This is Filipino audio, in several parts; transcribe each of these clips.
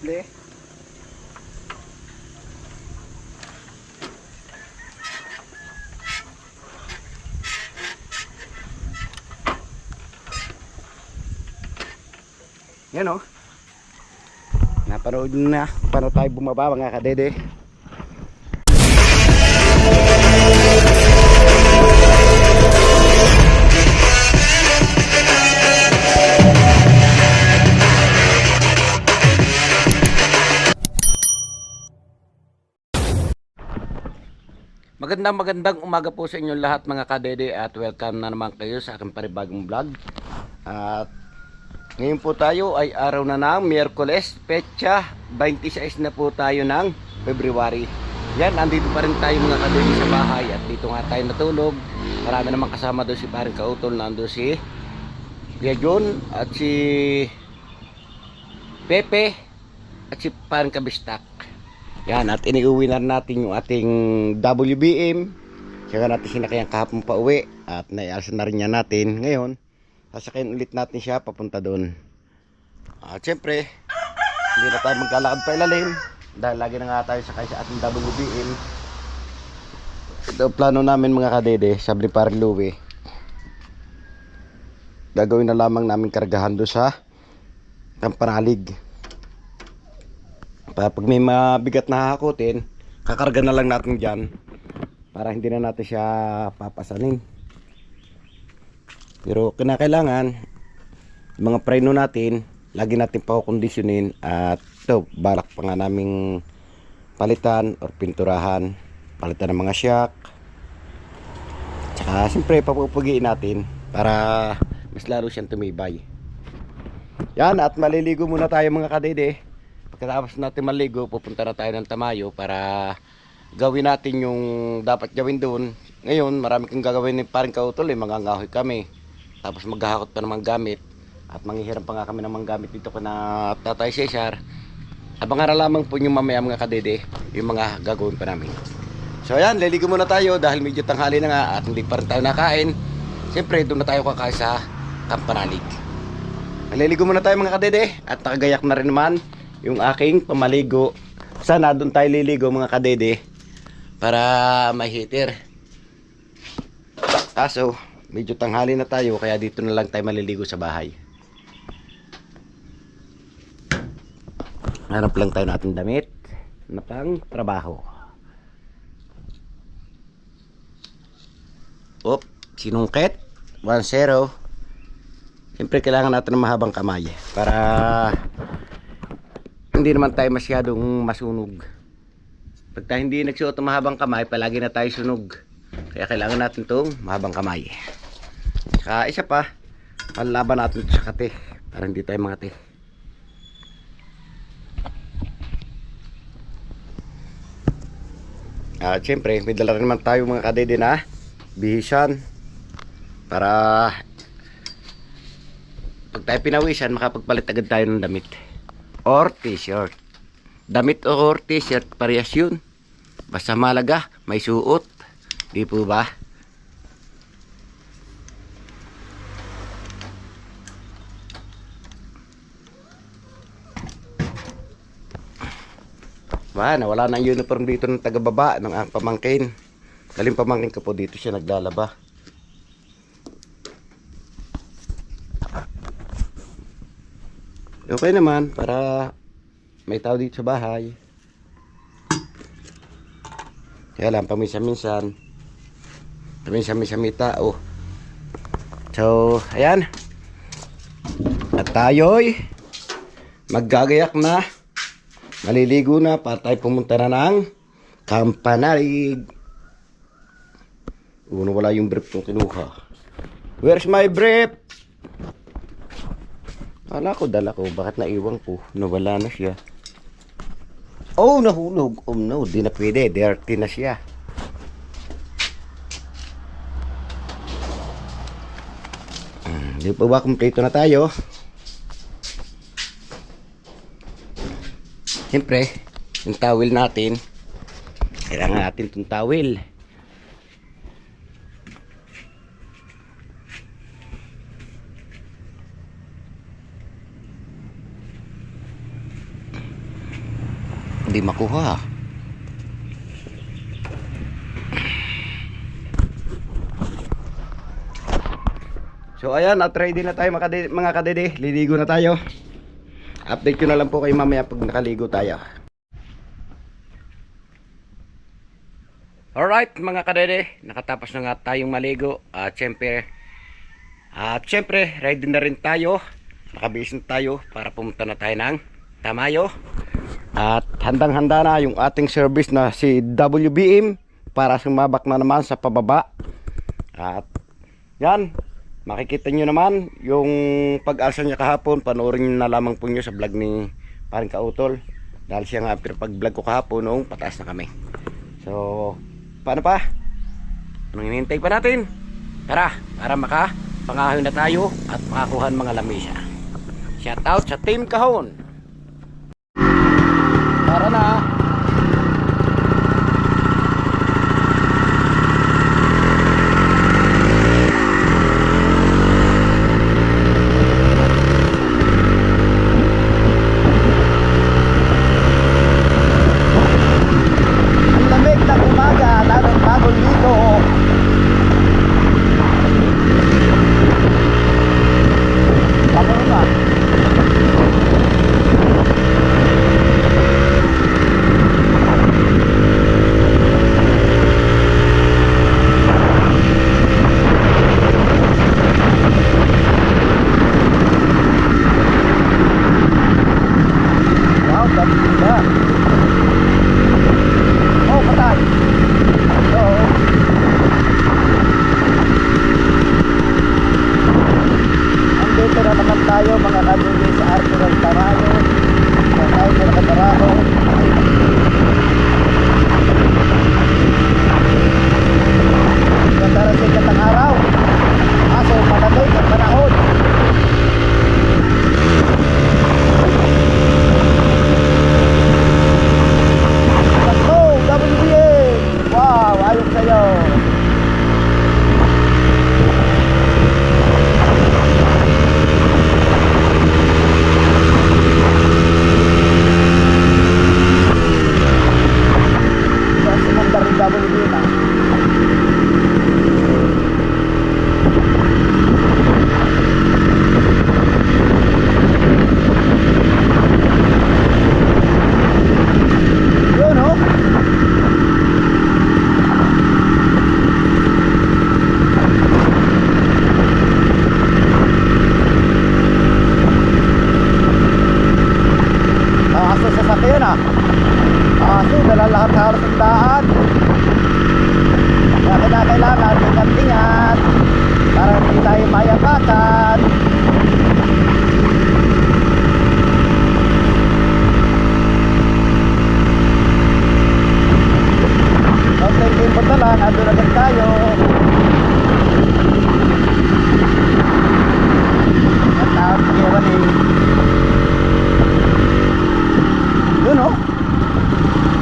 simple. Yan o. Napanood na paano tayo bumaba mga kadede. Magandang umaga po sa inyo lahat mga kadede at welcome na naman kayo sa aking panibagong vlog. At ngayon po tayo ay araw na ng Miyerkules, petsa 26 na po tayo ng February. Yan, andito pa rin tayo mga kadede sa bahay at dito nga tayo natulog. Marami naman kasama doon si Paring Kautol, nando si Kuya John at si Pepe at si Paring Kabistak. Yan, at iniuwi na natin yung ating WBM. Saka natin sinakyan kahapon pa uwi. At naialsan na rin niya natin. Ngayon, sasakyan ulit natin siya papunta doon. At syempre, hindi na tayo magkalakad pa ilalim. Dahil lagi na nga tayo sakay sa ating WBM. Ito plano namin mga kadede, sabi ni Paring Louie. Gagawin na lamang namin kargahan doon sa Kampanalig. Pag may mabigat na hakutin, kakarga na lang natin dyan para hindi na natin siya papasanin. Pero kinakailangan mga preno natin lagi natin pakukondisyonin. At ito, balak pa nga naming palitan or pinturahan, palitan ng mga shock, tsaka siyempre papupugiin natin para mas lalo siyang tumibay. Yan, at maliligo muna tayo mga kadede. Pagkatapos natin maligo, pupunta na tayo ng Tamayo para gawin natin yung dapat gawin doon. Ngayon, marami kang gagawin ni Paring Kautol, mangangahoy kami. Tapos maghahakot pa ng mga gamit. At manghihiram pa nga kami ng mga gamit dito na Tatay Cesar. Abangan na lamang po yung mamaya mga kadede, yung mga gagawin pa namin. So ayan, liligo muna tayo dahil medyo tanghali na nga at hindi pa rin tayo nakain. Siyempre, doon na tayo kakain sa Kampanalig. Liligo muna tayo mga kadede at nakagayak na rin naman yung aking pamaligo. Sana doon tayo liligo mga kadede para may heater. Kaso medyo tanghali na tayo kaya dito na lang tayo maliligo sa bahay. Hanap lang tayo natin damit na pang trabaho. Op, sinungkit 1-0. Siyempre kailangan natin ng mahabang kamay para hindi naman tayo masyadong masunog. Pag tayo hindi nagsuot ng mahabang kamay, palagi na tayo sunog. Kaya kailangan natin itong mahabang kamay. Saka isa pa, panlaban natin ito sa kate para hindi tayo mangati. At syempre, may dala rin naman tayo mga kadede na bihisan para pag tayo pinawisan, makapagpalit agad tayo ng damit or t-shirt. Damit or t-shirt, parehas yun. Basta malaga, may suot. Di po ba? Nawala na ang uniform dito ng taga-baba ng ang pamangkin. Daling pamangkin ko po dito siya naglalaba. Okay naman para may tao dito sa bahay. Kaya lang paminsan-minsan may tao. So ayan, at tayo'y maggagayak na, maliligo na para tayo pumunta na ng Kampanalig. Wala yung brief kong kinuha. Where's my brief? Dala ko, bakit naiwan ko? Nawala na siya. Oh, nahulog. Oh no, di na pwede. Dirty na siya. Di pa ba kumpleto na tayo? Siyempre, yung towel natin. Kailangan natin itong towel. hindi makuha. So ayan, at ready na tayo mga kadede. Liligo na tayo. Update ko na lang po kayo mamaya pag nakaligo tayo. Alright mga kadede, nakatapos na nga tayong maligo. At syempre ready na rin tayo. Nakabihis na tayo para pumunta na tayo ng Tamayo. At handang-handa na yung ating service na si WBM para sumabak na naman sa pababa. At yan, makikita nyo naman yung pag-alsa niya kahapon. Panoorin nyo na lamang po nyo sa vlog ni Paring Kautol. Dahil siya nga pag-vlog ko kahapon noong pataas na kami. So paano pa? Anong hinihintay pa natin? Tara, para makapangahoy na tayo at makakuha ng mga lamisa. Shout out sa Team Kahon. Tara na. Ang lamig ng umaga namin bagong ligo. Tama na. Tayo mga kaduli sa Arco ng Tamayo. Tayo sa Nakataraho. Ganda rin sikat ang araw. Aso malamig ang panahon. Let's go WBM. Wow, ayos sa'yo. Lahat halos ang daan. Kaya kailangan ingat-ingat para hindi tayo mayapakan. Konting timpot na lang, andun agad tayo. At taon kira ni yun o.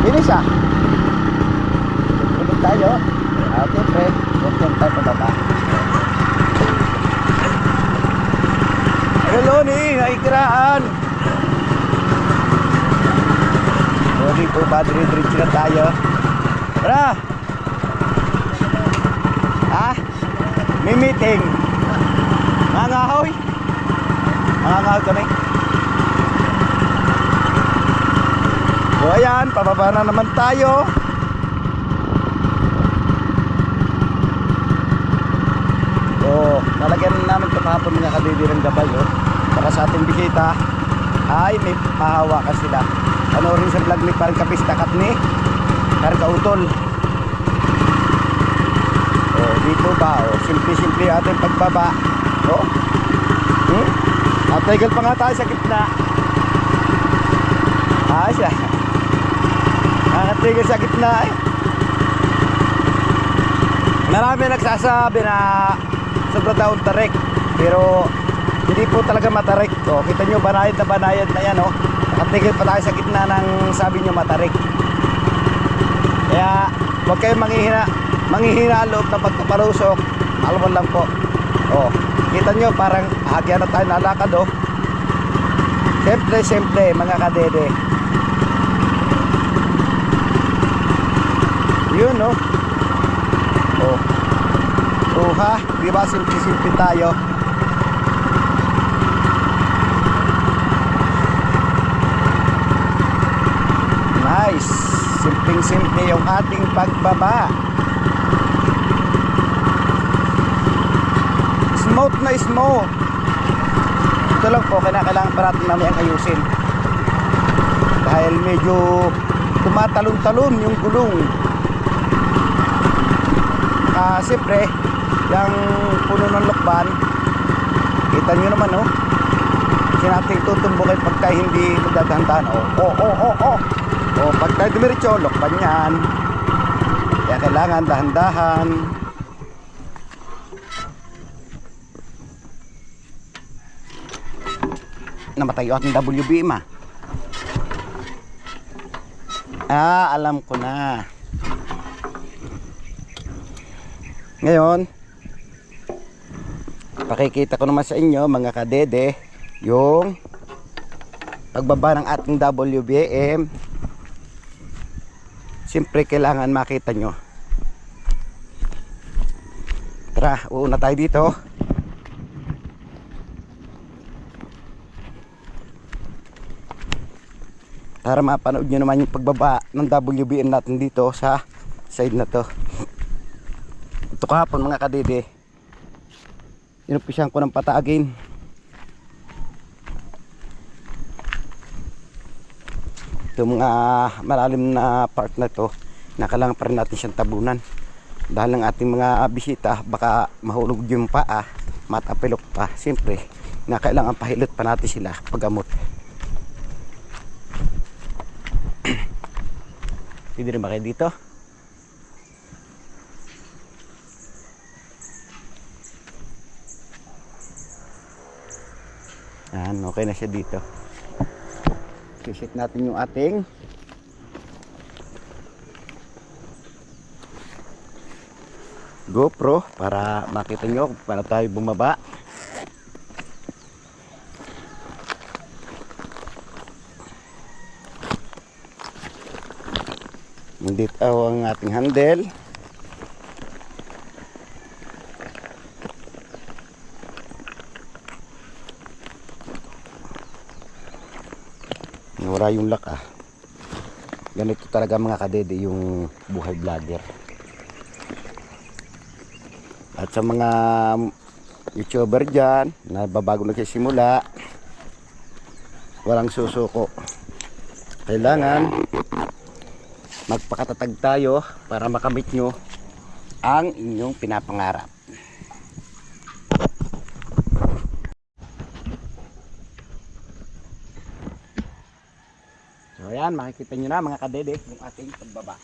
Finish ah. Ulit tayo. Siyempre, huwag tayo pababa. Hello ni, naikiraan. So dito pa, diretso na tayo. Tara. Ha? May meeting. Mangangahoy. Mangangahoy kami. So ayan, pababa na naman tayo. So nalagyan namin ito kahapon mga kadidi ng gabay para sa ating bisita ay may mahawakan sila. Ano rin sa vlog ni Paring Kapistakat ni Paring Kautol. Dito ba, simple-simple ating pagbaba. Natagal pa nga tayo sa gitna. Siya nakatigil sa gitna eh. Marami nagsasabi na sobra daw tarik, pero hindi po talaga matarik. Kita nyo, banayad na yan nakatigil pa tayo sa gitna ng sabi nyo matarik. Kaya huwag kayong manghihina ang loob na pagkapalusok. Alwan lang po. Kita nyo, parang hagyan na tayo nalakad Siyempre mga kadede, Yun, no? Oh. Oh, ha? Di ba simple-simple tayo? Nice. Simpleng-simple yung ating pagbaba. Smooth na smooth. Ito lang po, kailangan pa natin namin ayusin. Dahil medyo tumatalon-talon yung gulong. Siyempre, yung puno ng lokban, kita nyo naman, oh. Kasi natin tutumbukin pagka hindi magdadandan. Oh, pagka dumiretso, lokban yan. Kaya kailangan dahan-dahan. Namatay yung ating WBM, ah. Alam ko na. Ngayon, pakikita ko naman sa inyo mga kadede yung pagbaba ng ating WBM. Siyempre kailangan makita nyo. Tara, uuna tayo dito. Para mapanood nyo naman yung pagbaba ng WBM natin dito sa side na to. Ito kahapon mga kadede, inumpisahan ko ng pataagin. Ito mga malalim na part na to, kailangan pa rin natin siyang tabunan. Dahil ng ating mga bisita, baka mahulog yung paa, matapilok pa. Siyempre, kailangan pahilot pa natin sila paggamot. Pwede rin ba kayo dito? Okay na siya dito. Sisit natin yung ating GoPro para makita nyo kung paano tayo bumaba. Dito ang ating handle. Nawala yung lock, ah. Ganito talaga mga kadede yung buhay vlogger. At sa mga YouTuber dyan na babago nagsisimula, walang susuko. Kailangan magpakatatag tayo para makamit nyo ang inyong pinapangarap. So ayan, makikita nyo na mga kadede yung ating pagbaba.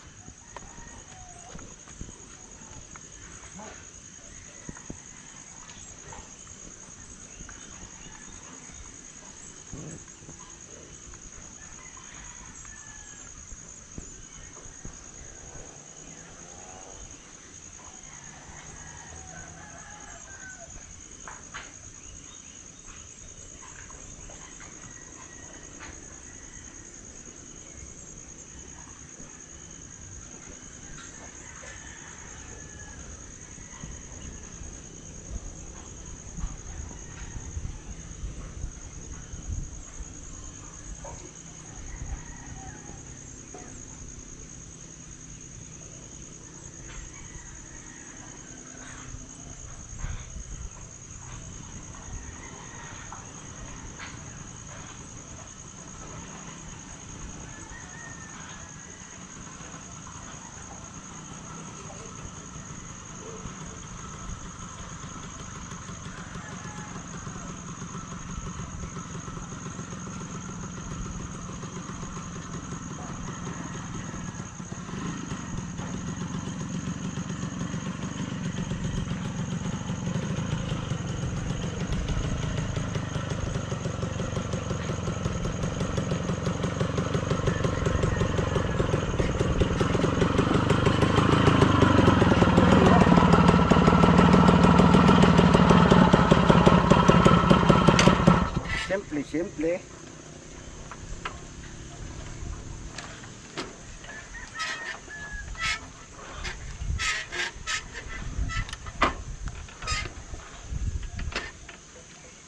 Simple.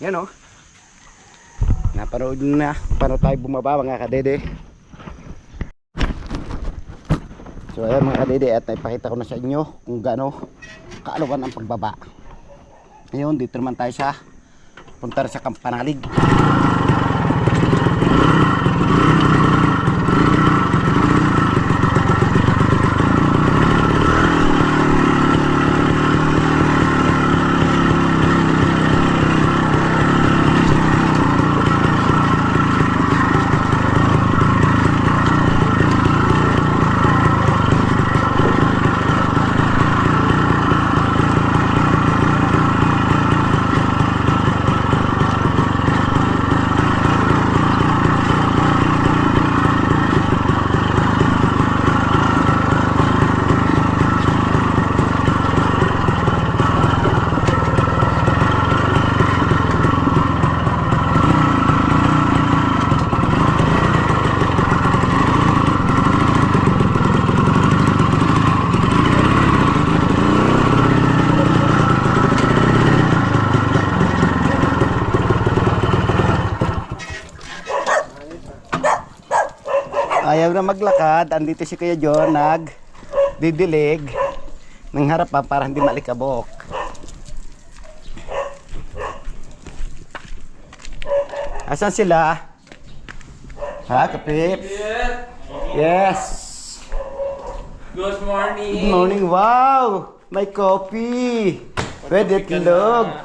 Yan o. Napanood na paano tayo bumaba mga kadede. So ayan mga kadede, at naipakita ko na sa inyo kung gaano kaalugan ang pagbaba. Ngayon dito naman tayo sa punta sa Kampanalig. Ayaw na maglakad, andito si Kuya John nagdidilig ng harapan para hindi malikabok. Asan sila? Ha, Kapips? Yes. Good morning. Good morning. Wow! May coffee. Pwede itlog.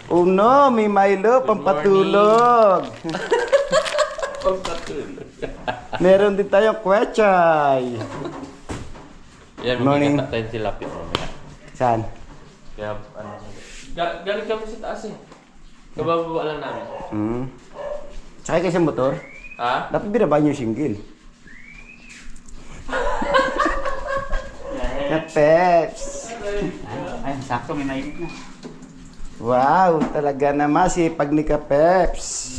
Oh no, may Milo, pampatulog. Pampatulog. Meron din tayong kwechay. Yan, Morning. magkikita tayo sila Lapit mamaya. Saan? Kaya, ano, galing kami sa taas eh. Kabababa lang namin. Sakay kayo sa motor? Ha? Dapat binaba niyo yung single. Na Peps. Ay, sakto may nainit na. Wow, talaga naman si pag ni ka Peps.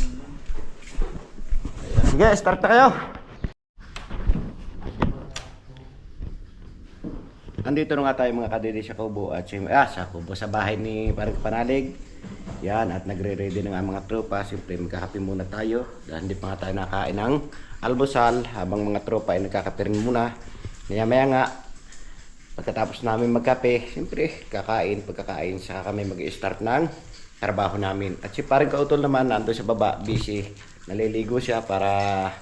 Sige, start na kayo. Andito na nga tayo mga kadede sa Kubo at sa Kubo sa bahay ni Parang Panalig. Yan, at nagre-ready na nga mga tropa. Siyempre magkakape muna tayo dahil hindi pa nga tayo nakain ng almusal habang mga tropa ay nagkakape rin muna. Maya nga pagkatapos namin magkape, siyempre pagkakain saka kami mag-i-start ng trabaho namin. At si Parang Kautol naman nando sa baba, busy. Naliligo siya para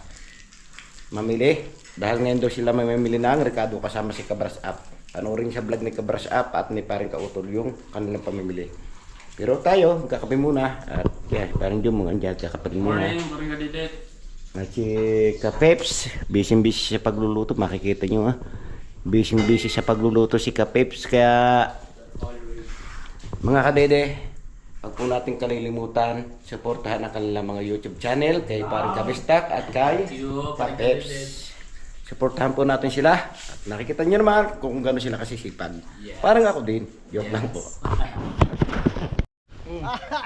mamili. Dahil ngayon daw sila may mamili ng Ricardo kasama si Kabras Up. Panoorin sa vlog ni Kabras Up at ni Parang Kautol yung kanilang pamimili. Pero tayo, kakape muna. At yeah, parang yung mga andyan, kakape muna. Morning Kadidet. At si Kapeps, busy sa pagluluto. Makikita nyo busy sa pagluluto si Kapeps. Kaya mga kadede, huwag po natin kalilimutan, supportahan ang kanilang mga YouTube channel kay Parang Kabistak at kay Kapeps. Supportahan po natin sila. At nakikita nyo naman kung gano'n sila kasisipag. Parang ako din. Joke lang po.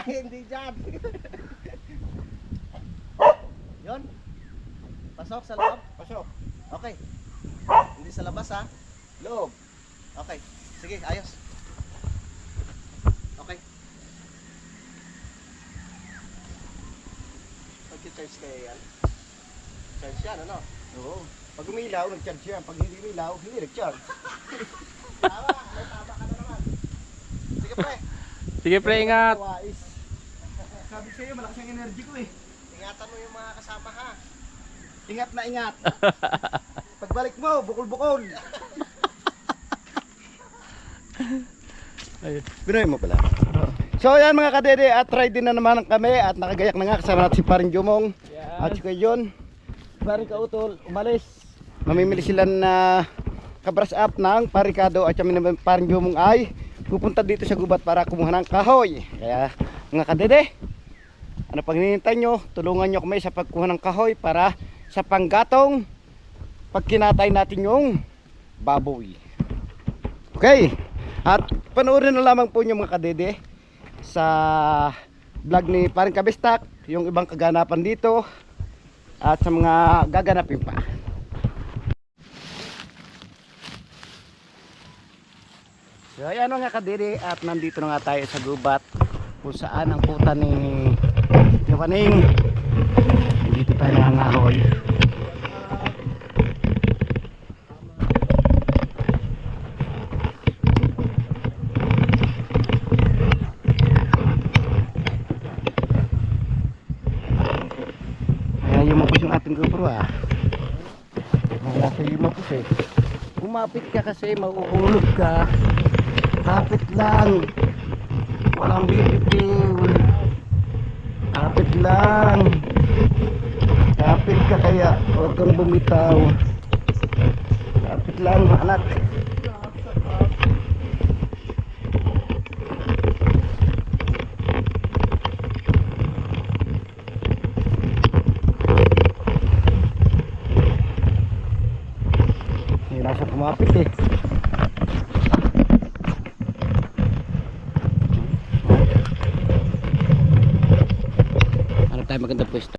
Hindi dyan. Yun. Pasok sa loob. Pasok. Okay. Hindi sa labas ha. Loob. Okay. Sige, ayos. Okay. Pag-charge kayo yan. Charge yan, ano? Oo. Pag umilaw, nag-charge yan. Pag hindi umilaw, hindi nag-charge. Tama. May tama ka na naman. Sige pre. Sige pre, ingat. Wais. Sabi sa'yo, malakas ang energy ko eh. Ingatan mo yung mga kasama ha. Ingat na ingat. Pagbalik mo, bukol-bukol. Binoy mo pala. So yan mga kadede, at ready na naman kami at nakagayak na nga kasama natin si Paring Jumong at si Kuya John. Paring Kautol, umalis. Mamimili sila na Kabras Up ng parikado at kami naman Paring Jumong ay pupunta dito sa gubat para kumuha ng kahoy. Kaya mga kadede, ano pang hinihintay nyo, tulungan nyo kami sa pagkuha ng kahoy para sa panggatong pag kinatay natin yung baboy. Okay, at panoorin na lamang po nyo mga kadede sa vlog ni Parang Kabistak yung ibang kaganapan dito at sa mga gaganapin pa. So ayan mga kadede, at nandito na nga tayo sa gubat kung saan ang kuta ni Tiwaning. Dito tayo nangangahoy. Kaya yumapos yung ating GoPro ah. Nasa yumapos eh. Umapit ka kasi mauulog ka. Kapit lang. Walang bibitiw. Kapit lang. Kapit ka kaya. Huwag kang bumitaw. Kapit lang anak. Hindi na siya kumapit eh. Ano tayo magandang pwesto?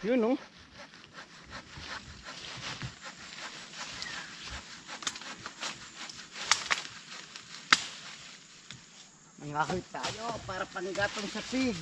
Yun oh. Mangahoy tayo para panggatong sa pig.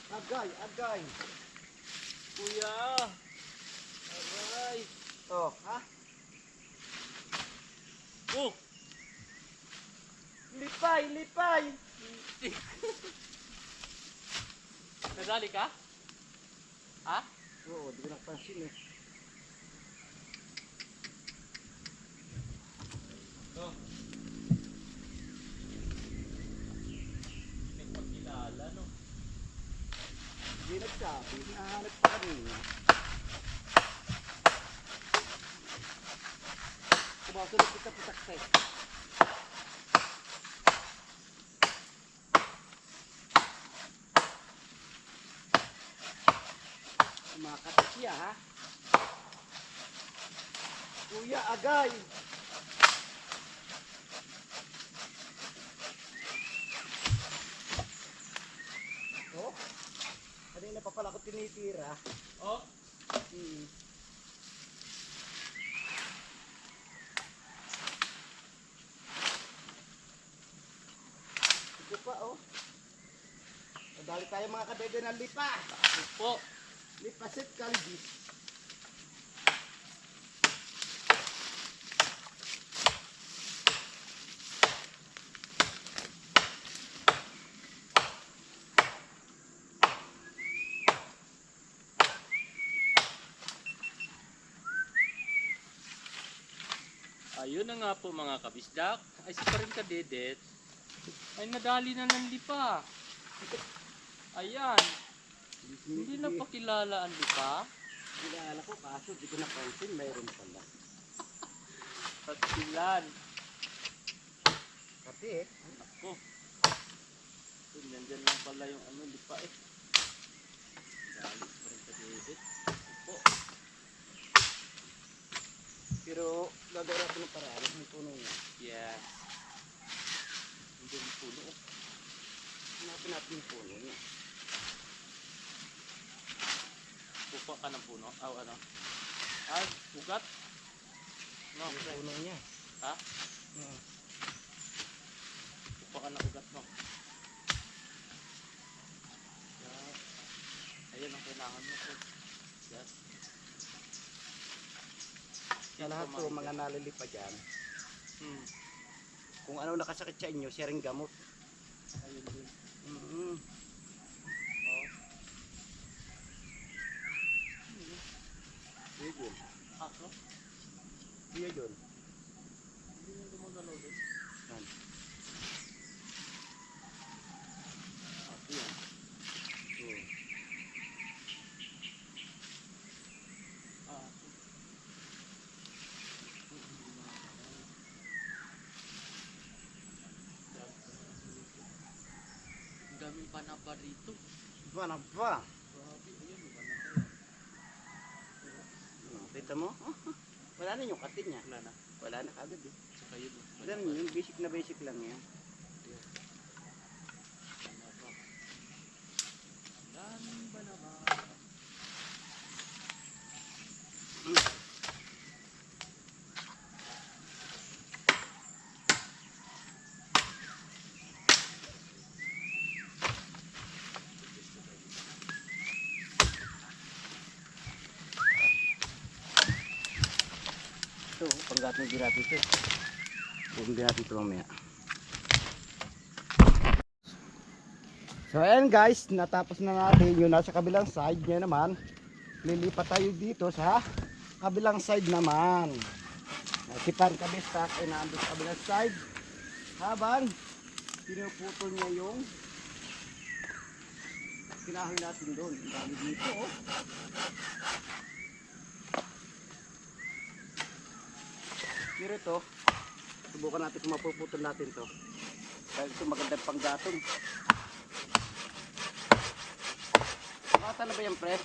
Agay, agay. Kuya! Aray! Oh, ha? Oh! Lipay, lipay. Nadali ka? Ha? Oo, di ko napansin eh. Oh. May pagkilala, no? Hindi nagsabi, nahanap pa kanina. Kumasunod kita putak eh. Kumakatas siya ha. Kuya, agay. Oh, kanina pa pala ko tinitira. Oh! Hmm. Ito pa oh. Madali tayo mga kadede ng lipa. Ito po! Lipasit kalbis. Ayun na nga po mga kabisdak. Ay si pa rin kadedet. Ay nadali na ng lipa. Ayan. Hindi na pakilala ang lipa. Kilala ko kaso di ko napansin mayroon pala. Patilan. Pati eh. Ako. Nandyan lang pala yung ano lipa eh. Dali pa rin kadedet. Ito po. Pero gagawin natin ng paraan ng puno niya. Yes. Nandyan yung puno. Hanapin natin yung puno niya. Kukuha ka ng puno. Ano? Ugat? No, Puno niya. ha? Kukuha ka ng ugat, no? Yan. Ayun ang kailangan mo po. Yan. Sa lahat po, mga nalilipa dyan. Kung ano nakasakit sa inyo, sharing gamot. Ayun din. Mm-hmm. Oh. Iya yun. Aso? Iya yun. Hindi nyo gumagalaw din. Yan. Aso yan. Mm. Aso. Ang daming panapa rito. Ba na ba? Grabe, ayun, iba na kayo. Kita mo? Wala na yung katin niya. Wala na. Wala na kagad eh. Saka yun. Alam mo, yung basic na basic lang yan. Panapa. Ang daming panapa. Ito, panggatong din natin ito. Paggatong din natin ito mamaya. So ayan guys, natapos na natin yung nasa kabilang side niya naman. Lilipat tayo dito sa kabilang side naman. Si Pan Kabistak ay naandun sa kabilang side. Habang pinuputol niya yung kinahoy natin doon. Dami dito oh. Pero ito, subukan natin kung mapuputol natin to. Dahil ito magandang panggatong. Mata na ba yan, pre?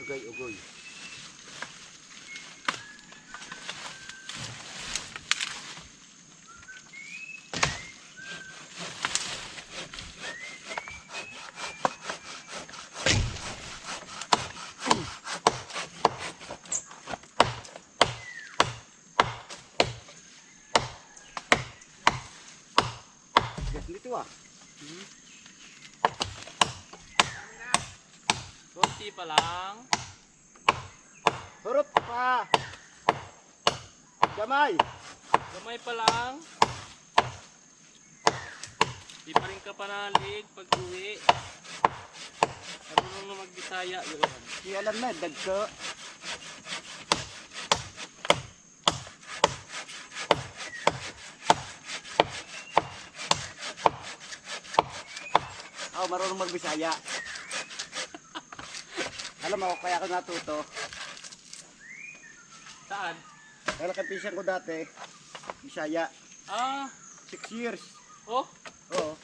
Ugay, ugay. Gas dito ah. Konti pa lang. Hurot pa. Gamay. Gamay pa lang. Di pa rin ka panalig pag uwi. Marunong na magbisaya yun. Di alam na, dagko. Oh, marunong magbisaya. Alam mo, kaya ako natuto. Saan? Dahil kapisan ko dati, Bisaya. 6 years. Oh, Oo.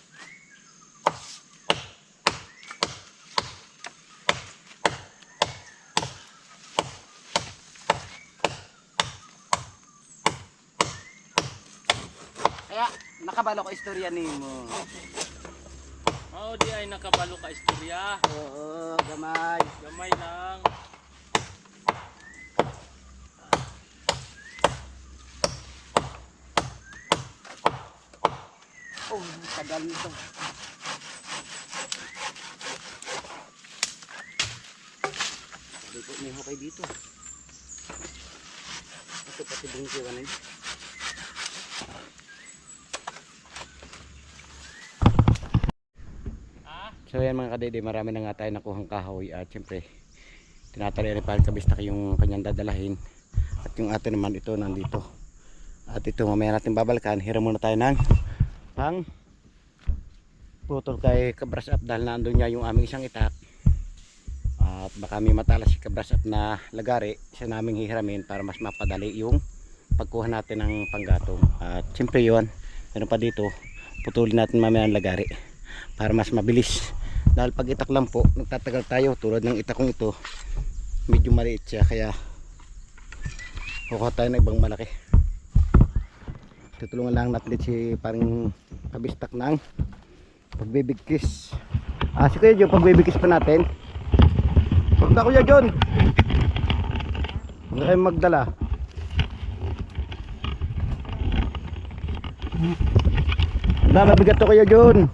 Kaya, nakabalo ko istorya nimo. di ay nakabalo ka istorya. Oo, gamay. Gamay lang. Oh, tagal nito. Sabi ko, may hukay dito. Ito pati bung siwan eh. So yan mga kadede, marami na nga tayo nakuhang kahoy at syempre tinatalian ni Pan Kabistak yung kanyang dadalahin At yung atin naman ito nandito. At ito mamaya natin babalikan. Hiram muna tayo ng pang putol kay Kabras Up dahil nandun niya yung aming isang itak. At baka may matalas si Kabras Up na lagari. Siya naming hihiramin para mas mapadali yung pagkuha natin ng panggatong. At siyempre yun, meron pa dito, putulin natin mamaya ang lagari para mas mabilis. Dahil pag itak lang po, nagtatagal tayo. Tulad ng itakong ito, medyo maliit siya, kaya kukuha tayo ng ibang malaki. Tutulungan lang natin si parang kabistak ng pagbibigkis. Si Kuya John, pagbibigkis pa natin. Huwag na Kuya John, huwag na kayong magdala. Mabigat to Kuya John.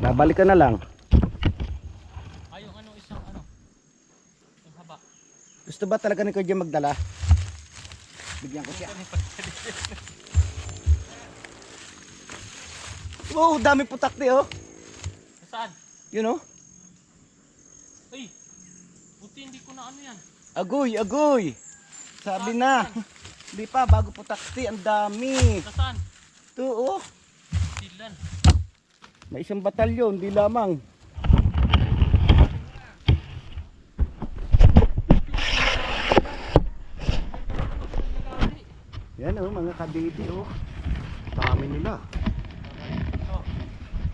Babalik ka na lang. Ay, yung ano, isang ano. Yung haba. Gusto ba talaga ni Kuya John magdala? Bigyan ko siya. Wow, dami putakti oh. Saan? Yun oh. Ay, buti hindi ko na ano yan. Agoy, agoy. Sabi na. Hindi pa, bago putakti, ang dami. Saan? Ito oh. Silan. May isang batalyon, di lamang. Yan oh, mga kadidi oh. Dami nila.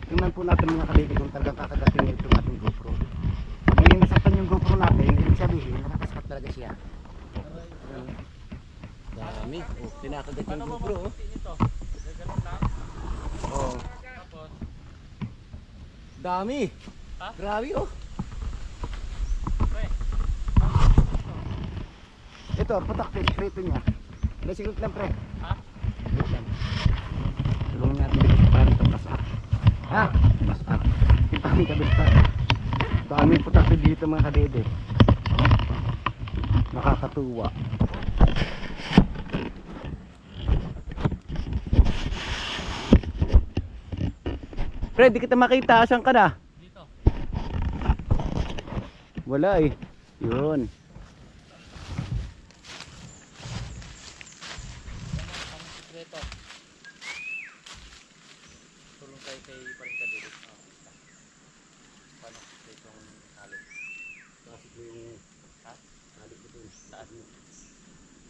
Tingnan po natin mga kadidi kung talagang kakagating itong ating GoPro. Ngayon nasaktan yung GoPro natin, ibig sabihin, nakakasakit talaga siya. Dami. Oh, tinakagat yung GoPro oh. Ito. Ganun lang. Oh. Tapos, Dami. Ha? Grabe oh. okay. Ito, putak sekreto niya. May sikret lang pre. Ha? Sikret lang. Tulungan natin para ito pasak. Ha? Pasak. Kita kami kabista. Dami putak dito mga kadede. Nakakatuwa. Pre, di kita makita. Asan ka na? Dito. Wala eh. Yun. Ang sikreto. Tulong tayo kay Parika dito. Paano? Itong halik. Kasi ko yung Ha? halik ko dun. Saan?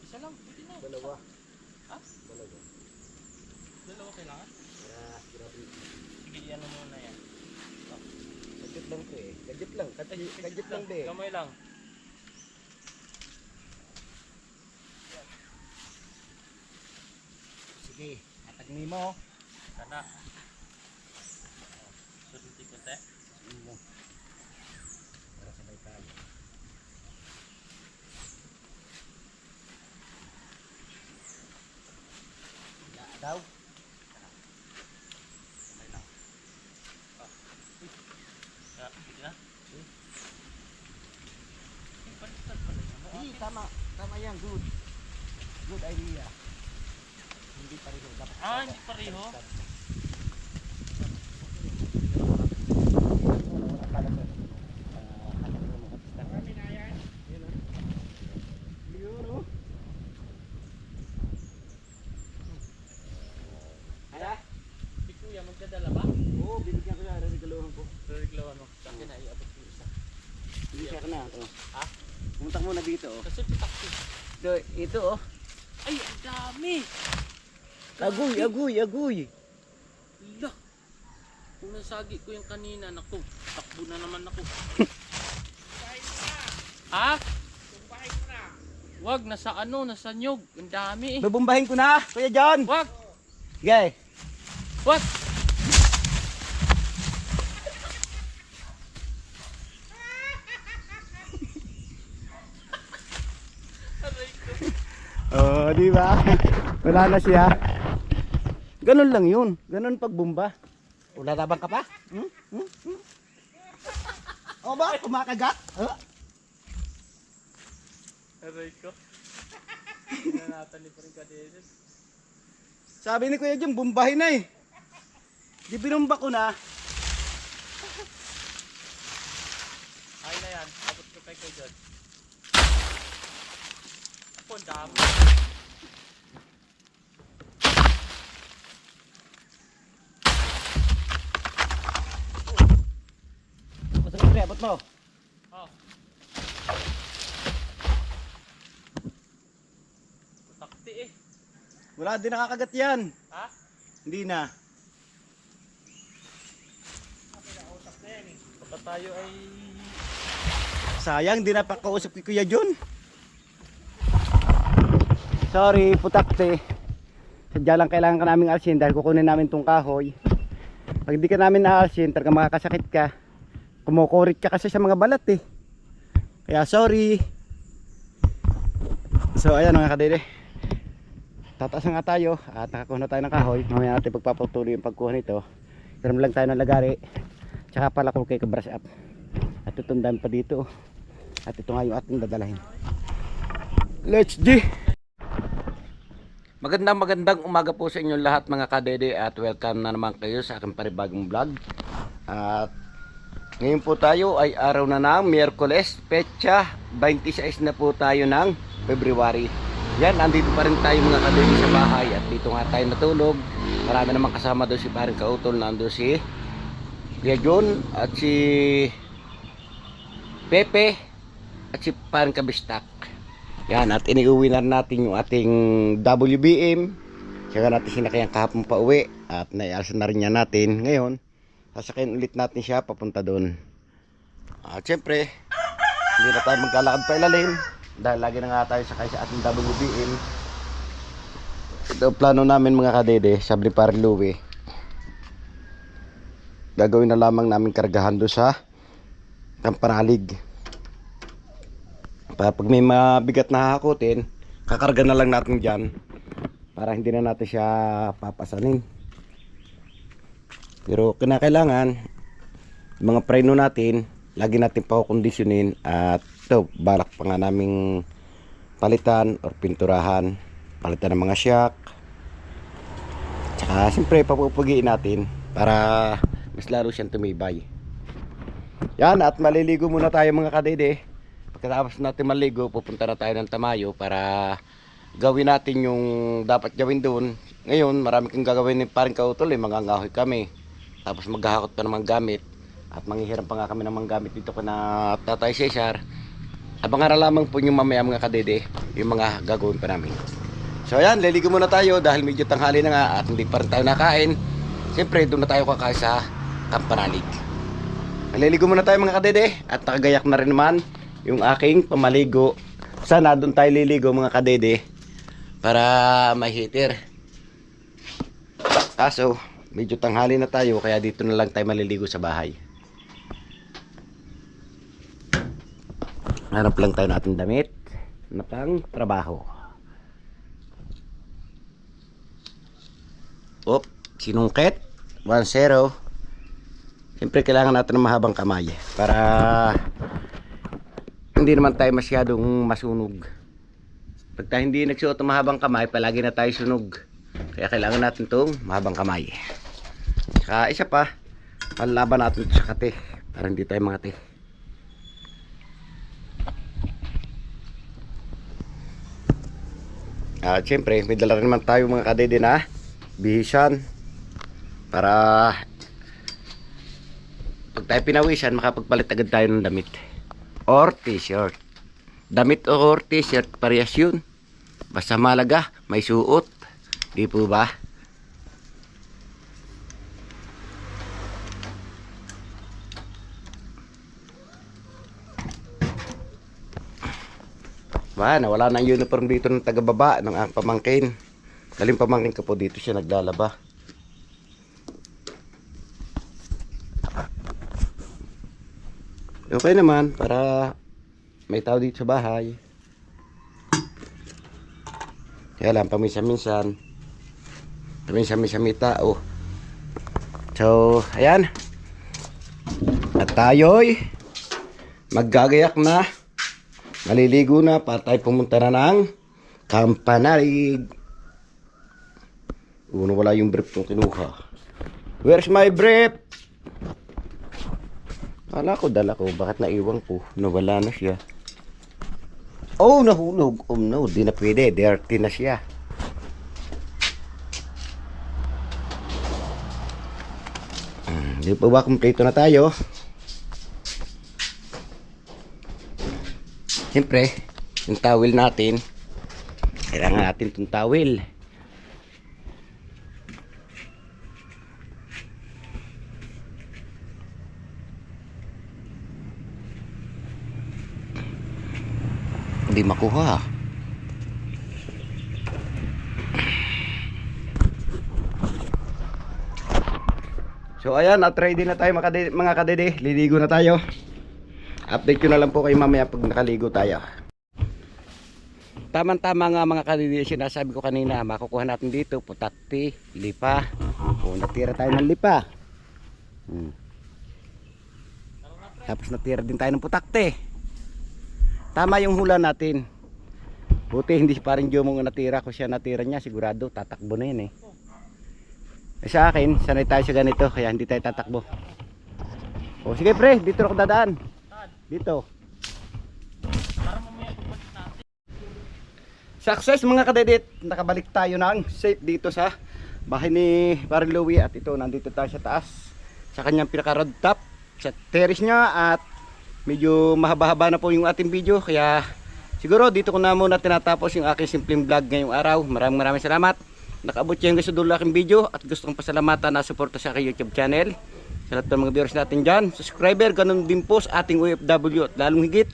Isa lang. Pwede na. Dalawa. Ha? Dalawa. Dalawa kailangan? Grabe. Sige, yan na muna yan. Gadget lang to eh. Gadget lang. Gadget lang be. Gamay lang. Sige. Atagni mo. Kana. Suruti ko te. Mo. Para sabay tayo. Ya daw. Gamay lang. Ya, sige na. Baliktad pala yan. Ano, Di, tama. Tama yan. Good. Good idea. Hindi pa rin dapat. hindi pareho. Si Kuya, magdadala ba? Oo, bibigyan ko na. Regaluhan ko. Reglawan mo. Sa akin na iabot ko isa. Hindi siya ka na. Oh. Ha? Pumunta muna dito. Oh. Kasi pitakti. Ito oh. Ay, ang dami! Agoy, agoy, agoy. La! Kung nasagi ko yung kanina, naku, takbo na naman ako. Ha? Wag, nasa ano, nasa nyog. Ang dami eh. Bubumbahin ko na, Kuya John. Wag! Sige. Wag! Aray ko. Oh, di ba? Wala na siya. Ganun lang yun. Ganun pagbumba. Wala labang ka pa? O ba? Kumakagat? Aray ko. Nanatan ni Parika dito. Sabi ni Kuya Jim, bumbahin na eh. Di binumba ko na. ko dyan. Ako, ang dami. Basta mo, pre, abot mo. Oh. Takti eh. Wala din nakakagat yan. Ha? Hindi na. Baka tayo ay... Sayang, di na pa kausap kay Kuya John. Sorry, putakte. Sadya lang kailangan ka naming alsin dahil kukunin namin tong kahoy. Pag di ka namin naalsin, talaga makakasakit ka. Kumukurit ka kasi sa mga balat eh. Kaya sorry. So ayan mga kadede. Tataas na nga tayo at nakakuha na tayo ng kahoy. Mamaya natin pagpapatuloy yung pagkuha nito. Karam lang tayo ng lagari. Tsaka pala kung kayo ka-brush up. At tutundan pa dito. At ito nga yung ating dadalahin. Let's G! Magandang umaga po sa inyo lahat mga kadede at welcome na naman kayo sa aking panibagong vlog. At ngayon po tayo ay araw na ng Miyerkules, petsa 26 na po tayo ng February. Yan, andito pa rin tayo mga kadede sa bahay at dito nga tayo natulog. Marami naman kasama doon si Paring Kautol, nando si Kuya John at si Pepe at si Paring Kabistak. Yan, at iniuwi na natin yung ating WBM. Saka natin sinakayang kahapon pa uwi. At naialsan na rin niya natin. Ngayon, sasakayin ulit natin siya papunta doon. At syempre, hindi na tayo magkalakad pa ilalim. Dahil lagi na nga tayo sakay sa ating WBM. Ito plano namin mga kadede, sabi ni Paring Louie. Gagawin na lamang namin kargahan doon sa Kampanalig. Pag may mabigat na hakutin, kakarga na lang natin dyan para hindi na natin siya papasanin. Pero kinakailangan mga preno natin lagi natin pakukondisyonin at ito balak pa nga naming palitan or pinturahan, palitan ng mga shock, tsaka siyempre papupugiin natin para mas lalo siyang tumibay. Yan, at maliligo muna tayo mga kadede. Pagkatapos natin maligo, pupunta na tayo ng Tamayo para gawin natin yung dapat gawin doon. Ngayon, marami kang gagawin ni Paring Kautol eh. Mangangahoy kami. Tapos maghahakot pa ng mga gamit. At manghihiram pa nga kami ng mga gamit dito na Tatay Cesar. Abangan na lamang po yung mamaya mga kadede, yung mga gagawin pa namin. So ayan, liligo muna tayo dahil medyo tanghali na nga at hindi pa rin tayo nakain. Siyempre, doon na tayo kakain sa Kampanalig. Liligo muna tayo mga kadede at nakagayak na rin naman yung aking pamaligo. Sana doon tayo liligo mga kadede para mahitir. Kaso medyo tanghali na tayo kaya dito na lang tayo maliligo sa bahay. Hanap lang tayo natin damit na pang trabaho. Op, sinungkit 1-0. Siyempre kailangan natin ng mahabang kamay para hindi naman tayo masyadong masunog. Pag tayo hindi nagsuot ng mahabang kamay, palagi na tayo sunog. Kaya kailangan natin itong mahabang kamay. Saka isa pa, panlaban natin ito sa kate para hindi tayo mangati. At syempre, may dala rin naman tayo mga kadede na bihisan para pag tayo pinawisan, makapagpalit agad tayo ng damit or t-shirt. Damit or t-shirt, parehas yun. Basta malaga, may suot. Di po ba? Nawala na ang uniform dito ng taga-baba ng aking pamangkin. Daling pamangkin ko po dito siya naglalaba. Okay naman para may tao dito sa bahay. Kaya lang paminsan-minsan may tao. So ayan, at tayo'y maggagayak na, maliligo na para tayo pumunta na ng Kampanalig. Wala yung brief kong kinuha. Where's my brief? Kala ko dala ko, bakit naiwan ko? Nawala na siya. Oh, nahulog. Oh no, di na pwede. Dirty na siya. Di pa ba kumpleto na tayo? Siyempre, yung towel natin. Kailangan natin itong towel. Hindi makuha. So ayan, at ready na tayo mga kadede. Liligo na tayo. Update ko na lang po kayo mamaya pag nakaligo tayo. Tama-tama nga mga kadede, sinasabi ko kanina, makukuha natin dito putakti, lipa. O natira tayo ng lipa. Tapos natira din tayo ng putakti. Tama yung hula natin. Buti hindi parang Jomong natira ko siya natira niya. Sigurado tatakbo na yun eh. Sa akin, sanay tayo sa ganito. Kaya hindi tayo tatakbo. O sige pre, dito ako dadaan. Dito. Success mga kadedit. Nakabalik tayo ng safe dito sa bahay ni Parang Louie. At ito, nandito tayo sa taas. Sa kanyang pinaka-road top. Sa terrace niya at medyo mahaba-haba na po yung ating video, kaya siguro dito ko na muna tinatapos yung aking simpleng vlog ngayong araw. Maraming salamat. Nakaabot siya yung gusto dulo aking video at gusto kong pasalamatan na suporta sa aking YouTube channel. Sa lahat ng mga viewers natin dyan, subscriber, ganun din po sa ating OFW at lalong higit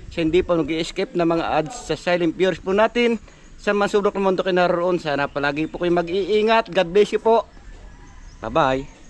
sa hindi pa nag-i-escape na mga ads sa silent viewers po natin sa masulok ng mundo kayo naroon. Sana palagi po kayo mag-iingat. God bless you po. Bye bye.